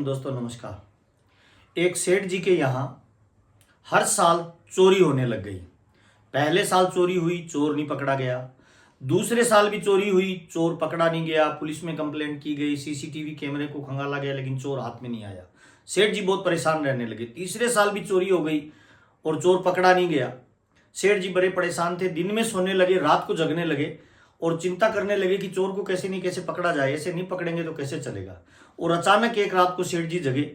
दोस्तों नमस्कार। एक सेठ जी के यहाँ हर साल चोरी होने लग गई। पहले साल चोरी हुई, चोर नहीं पकड़ा गया। दूसरे साल भी चोरी हुई, चोर पकड़ा नहीं गया। पुलिस में कंप्लेंट की गई, सीसीटीवी कैमरे को खंगाला गया, लेकिन चोर हाथ में नहीं आया। सेठ जी बहुत परेशान रहने लगे। तीसरे साल भी चोरी हो गई और चोर पकड़ा नहीं गया। सेठ जी बड़े परेशान थे, दिन में सोने लगे, रात को जगने लगे और चिंता करने लगे कि चोर को कैसे नहीं कैसे पकड़ा जाए, ऐसे नहीं पकड़ेंगे तो कैसे चलेगा। और अचानक एक रात को सेठ जी जगे,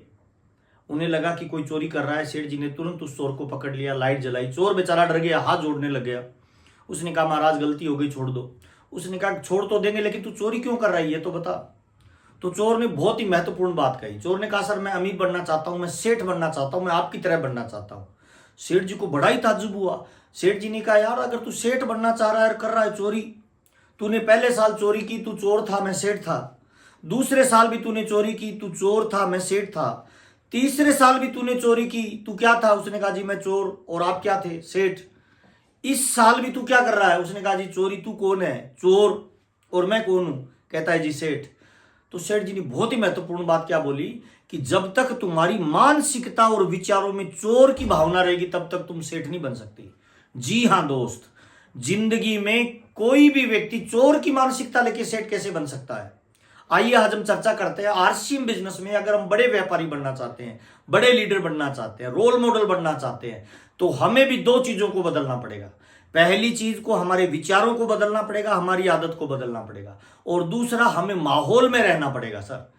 उन्हें लगा कि कोई चोरी कर रहा है। सेठ जी ने तुरंत उस चोर को पकड़ लिया, लाइट जलाई। चोर बेचारा डर गया, हाथ जोड़ने लग गया। उसने कहा महाराज गलती हो गई, छोड़ दो। उसने कहा छोड़ तो देंगे, लेकिन तू चोरी क्यों कर रही है तो बता। तो चोर ने बहुत ही महत्वपूर्ण बात कही। चोर ने कहा सर मैं अमीर बनना चाहता हूं, मैं सेठ बनना चाहता हूं, मैं आपकी तरह बनना चाहता हूं। सेठ जी को बड़ा ही ताज्जुब हुआ। सेठ जी ने कहा यार अगर तू सेठ बनना चाह रहा है और कर रहा है चोरी, तूने पहले साल चोरी की, तू चोर था मैं सेठ था। दूसरे साल भी तूने चोरी की, तू चोर था मैं सेठ था। तीसरे साल भी तूने चोरी की, तू क्या था। उसने कहा जी मैं चोर और आप क्या थे, सेठ। इस साल भी तू क्या कर रहा है। उसने कहा जी चोरी। तू कौन है, चोर, और मैं कौन हूं। कहता है जी सेठ। तो सेठ जी ने बहुत ही महत्वपूर्ण बात क्या बोली कि जब तक तुम्हारी मानसिकता और विचारों में चोर की भावना रहेगी तब तक तुम सेठ नहीं बन सकती। जी हां दोस्त, जिंदगी में कोई भी व्यक्ति चोर की मानसिकता लेके सेठ कैसे बन सकता है। आइए आज हम चर्चा करते हैं आरसीएम बिजनेस में। अगर हम बड़े व्यापारी बनना चाहते हैं, बड़े लीडर बनना चाहते हैं, रोल मॉडल बनना चाहते हैं, तो हमें भी दो चीजों को बदलना पड़ेगा। पहली चीज को हमारे विचारों को बदलना पड़ेगा, हमारी आदत को बदलना पड़ेगा, और दूसरा हमें माहौल में रहना पड़ेगा। सर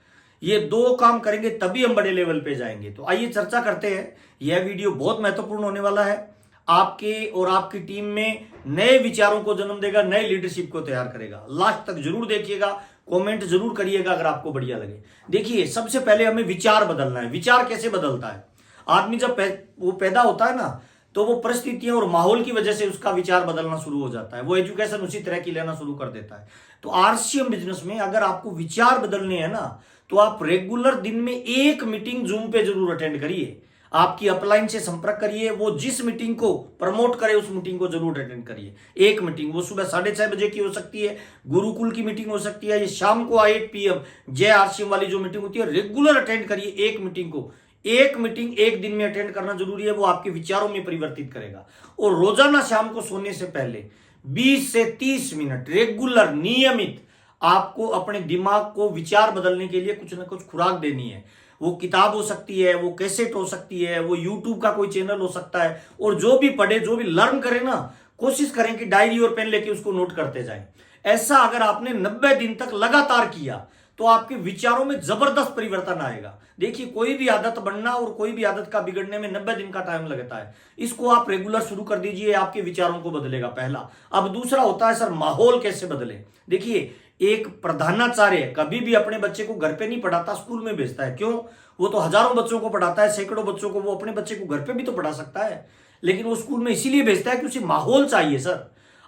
ये दो काम करेंगे तभी हम बड़े लेवल पे जाएंगे। तो आइए चर्चा करते हैं। यह वीडियो बहुत महत्वपूर्ण होने वाला है, आपके और आपकी टीम में नए विचारों को जन्म देगा, नए लीडरशिप को तैयार करेगा। लास्ट तक जरूर देखिएगा, कमेंट जरूर करिएगा अगर आपको बढ़िया लगे। देखिए सबसे पहले हमें विचार बदलना है। विचार कैसे बदलता है, आदमी जब वो पैदा होता है ना, तो वो परिस्थितियों और माहौल की वजह से उसका विचार बदलना शुरू हो जाता है। वो एजुकेशन उसी तरह की लेना शुरू कर देता है। तो आरसीएम बिजनेस में अगर आपको विचार बदलने हैं ना, तो आप रेगुलर दिन में एक मीटिंग जूम पे जरूर अटेंड करिए। आपकी अपलाइन से संपर्क करिए, वो जिस मीटिंग को प्रमोट करे उस मीटिंग को जरूर अटेंड करिए। एक मीटिंग वो सुबह 6:30 बजे की हो सकती है, गुरुकुल की मीटिंग हो सकती है, ये शाम को 8 PM जय आरसीएम वाली जो मीटिंग होती है, रेगुलर अटेंड करिए एक मीटिंग को। एक मीटिंग एक दिन में अटेंड करना जरूरी है, वो आपके विचारों में परिवर्तित करेगा। और रोजाना शाम को सोने से पहले 20 से 30 मिनट रेगुलर नियमित आपको अपने दिमाग को विचार बदलने के लिए कुछ ना कुछ खुराक देनी है। वो किताब हो सकती है, वो कैसेट हो सकती है, वो यूट्यूब का कोई चैनल हो सकता है। और जो भी पढ़े, जो भी लर्न करे ना, कोशिश करें कि डायरी और पेन लेके उसको नोट करते जाएं। ऐसा अगर आपने 90 दिन तक लगातार किया तो आपके विचारों में जबरदस्त परिवर्तन आएगा। देखिए कोई भी आदत बनना और कोई भी आदत का बिगड़ने में 90 दिन का टाइम लगता है। इसको आप रेगुलर शुरू कर दीजिए, आपके विचारों को बदलेगा पहला। अब दूसरा होता है सर माहौल कैसे बदले। देखिए एक प्रधानाचार्य कभी भी अपने बच्चे को घर पे नहीं पढ़ाता, स्कूल में भेजता है। क्यों? वो तो हजारों बच्चों को पढ़ाता है, सैकड़ों बच्चों को। वो अपने बच्चे को घर पे भी तो पढ़ा सकता है, लेकिन वो स्कूल में इसीलिए भेजता है कि उसे माहौल चाहिए। सर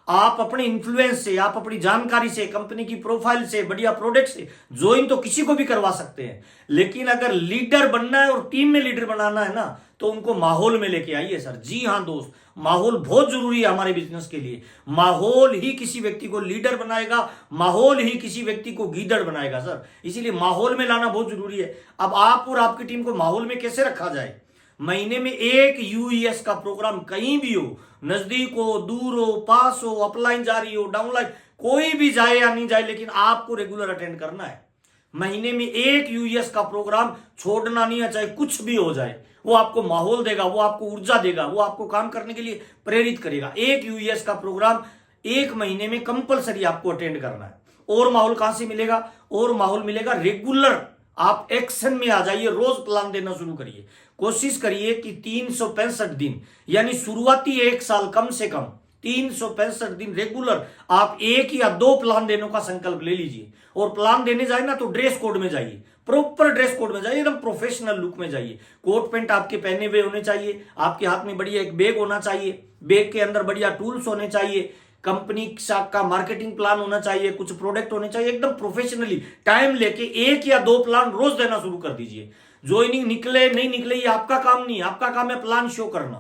आप अपने इन्फ्लुएंस से, आप अपनी जानकारी से, कंपनी की प्रोफाइल से, बढ़िया प्रोडक्ट से ज्वाइन तो किसी को भी करवा सकते हैं, लेकिन अगर लीडर बनना है और टीम में लीडर बनाना है ना, तो उनको माहौल में लेके आइए। सर जी हां दोस्त, माहौल बहुत जरूरी है हमारे बिजनेस के लिए। माहौल ही किसी व्यक्ति को लीडर बनाएगा, माहौल ही किसी व्यक्ति को गीदड़ बनाएगा। सर इसीलिए माहौल में लाना बहुत जरूरी है। अब आप और आपकी टीम को माहौल में कैसे रखा जाए। महीने में एक यूईएस का प्रोग्राम कहीं भी हो, नजदीक हो, दूर हो, पास हो, अपलाइन जारी हो, डाउनलाइन, कोई भी जाए या नहीं जाए, लेकिन आपको रेगुलर अटेंड करना है। महीने में एक यूईएस का प्रोग्राम छोड़ना नहीं है, चाहे कुछ भी हो जाए। वो आपको माहौल देगा, वो आपको ऊर्जा देगा, वो आपको काम करने के लिए प्रेरित करेगा। एक यूईएस का प्रोग्राम एक महीने में कंपलसरी आपको अटेंड करना है। और माहौल कहां से मिलेगा? और माहौल मिलेगा रेगुलर। आप एक्शन में आ जाइए, रोज प्लान देना शुरू करिए। कोशिश करिए कि 365 दिन, यानी शुरुआती एक साल कम से कम 365 दिन रेगुलर आप एक या दो प्लान देने का संकल्प ले लीजिए। और प्लान देने जाए ना तो ड्रेस कोड में जाइए, प्रॉपर ड्रेस कोड में जाइए, एकदम प्रोफेशनल लुक में जाइए। कोट पैंट आपके पहने हुए होने चाहिए, आपके हाथ में बढ़िया एक बैग होना चाहिए, बैग के अंदर बढ़िया टूल्स होने चाहिए, कंपनी का मार्केटिंग प्लान होना चाहिए, कुछ प्रोडक्ट होने चाहिए। एकदम प्रोफेशनली टाइम लेके एक या दो प्लान रोज देना शुरू कर दीजिए। ज्वाइनिंग निकले नहीं निकले ये आपका काम नहीं, आपका काम है प्लान शो करना,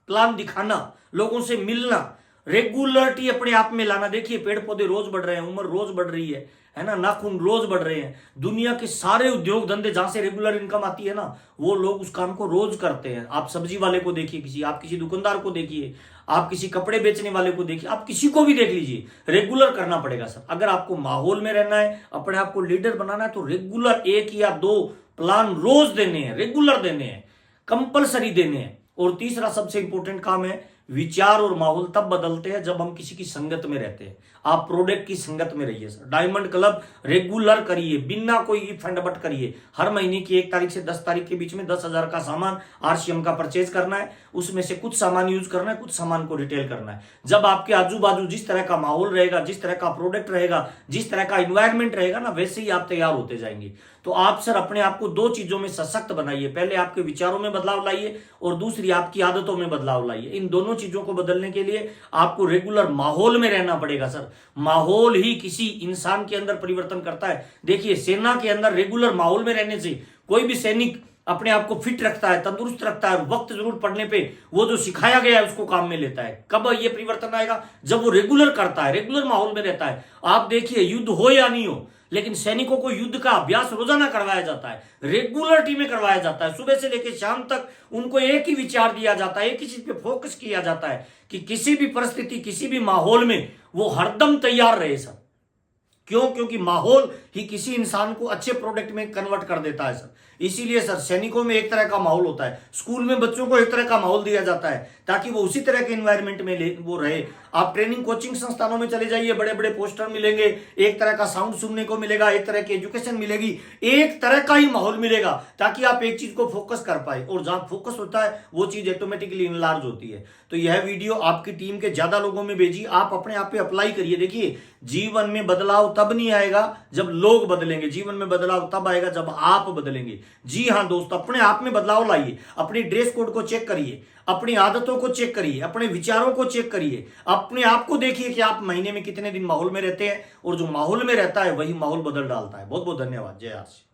प्लान दिखाना, लोगों से मिलना, रेगुलरिटी अपने आप में लाना। देखिए पेड़ पौधे रोज बढ़ रहे हैं, उम्र रोज बढ़ रही है, है ना, नाखून रोज बढ़ रहे हैं। दुनिया के सारे उद्योग धंधे जहां से रेगुलर इनकम आती है ना, वो लोग उस काम को रोज करते हैं। आप सब्जी वाले को देखिए, आप किसी दुकानदार को देखिए, आप किसी कपड़े बेचने वाले को देखिए, आप किसी को भी देख लीजिए, रेगुलर करना पड़ेगा सर। अगर आपको माहौल में रहना है, अपने आप को लीडर बनाना है, तो रेगुलर 1 या 2 प्लान रोज देने हैं, रेगुलर देने हैं, कंपलसरी देने हैं। और तीसरा सबसे इंपॉर्टेंट काम है, विचार और माहौल तब बदलते हैं जब हम किसी की संगत में रहते हैं। आप प्रोडक्ट की संगत में रहिए सर। डायमंड क्लब रेगुलर करिए, बिना कोई इफ एंड बट करिए। हर महीने की 1 तारीख से 10 तारीख के बीच में 10,000 का सामान आरसीएम का परचेज करना है। उसमें से कुछ सामान यूज करना है, कुछ सामान को रिटेल करना है। जब आपके आजू बाजू जिस तरह का माहौल रहेगा, जिस तरह का प्रोडक्ट रहेगा, जिस तरह का इन्वायरमेंट रहेगा ना, वैसे ही आप तैयार होते जाएंगे। तो आप सर अपने आप को 2 चीजों में सशक्त बनाइए। पहले आपके विचारों में बदलाव लाइए और दूसरी आपकी आदतों में बदलाव लाइए। इन दोनों चीजों को बदलने के लिए आपको रेगुलर माहौल में रहना पड़ेगा सर। माहौल ही किसी इंसान के अंदर परिवर्तन करता है। देखिए, सेना के अंदर रेगुलर माहौल में रहने से कोई भी सैनिक अपने आप को फिट रखता है, तंदुरुस्त रखता है, वक्त जरूरत पड़ने पे वो जो सिखाया गया है उसको काम में लेता है। कब ये परिवर्तन आएगा? जब वो रेगुलर करता है, रेगुलर माहौल में रहता है। आप देखिए, युद्ध हो या नहीं हो, लेकिन सैनिकों को युद्ध का अभ्यास रोजाना करवाया जाता है, रेगुलरिटी में करवाया जाता है। सुबह से लेकर शाम तक उनको एक ही विचार दिया जाता है, एक ही चीज पे फोकस किया जाता है कि किसी भी परिस्थिति, किसी भी माहौल में वो हरदम तैयार रहे सर। क्यों? क्योंकि माहौल ही किसी इंसान को अच्छे प्रोडक्ट में कन्वर्ट कर देता है सर। इसीलिए सर सैनिकों में एक तरह का माहौल होता है, स्कूल में बच्चों को एक तरह का माहौल दिया जाता है ताकि वो उसी तरह के एनवायरनमेंट में वो रहे। आप ट्रेनिंग कोचिंग संस्थानों में चले जाइए, बड़े बड़े पोस्टर मिलेंगे, एक तरह का साउंड सुनने को मिलेगा, एक तरह की एजुकेशन मिलेगी, एक तरह का ही माहौल मिलेगा ताकि आप एक चीज को फोकस कर पाए। और जहां फोकस होता है वो चीज ऑटोमेटिकली इनलार्ज होती है। तो यह वीडियो आपकी टीम के ज्यादा लोगों में भेजिए, आप अपने आप पे अप्लाई करिए। देखिए, जीवन में बदलाव तब नहीं आएगा जब लोग बदलेंगे, जीवन में बदलाव तब आएगा जब आप बदलेंगे। जी हाँ दोस्तों, अपने आप में बदलाव लाइए, अपनी ड्रेस कोड को चेक करिए, अपनी आदतों को चेक करिए, अपने विचारों को चेक करिए, अपने आप को देखिए कि आप महीने में कितने दिन माहौल में रहते हैं, और जो माहौल में रहता है वही माहौल बदल डालता है। बहुत बहुत धन्यवाद। जय आर सी।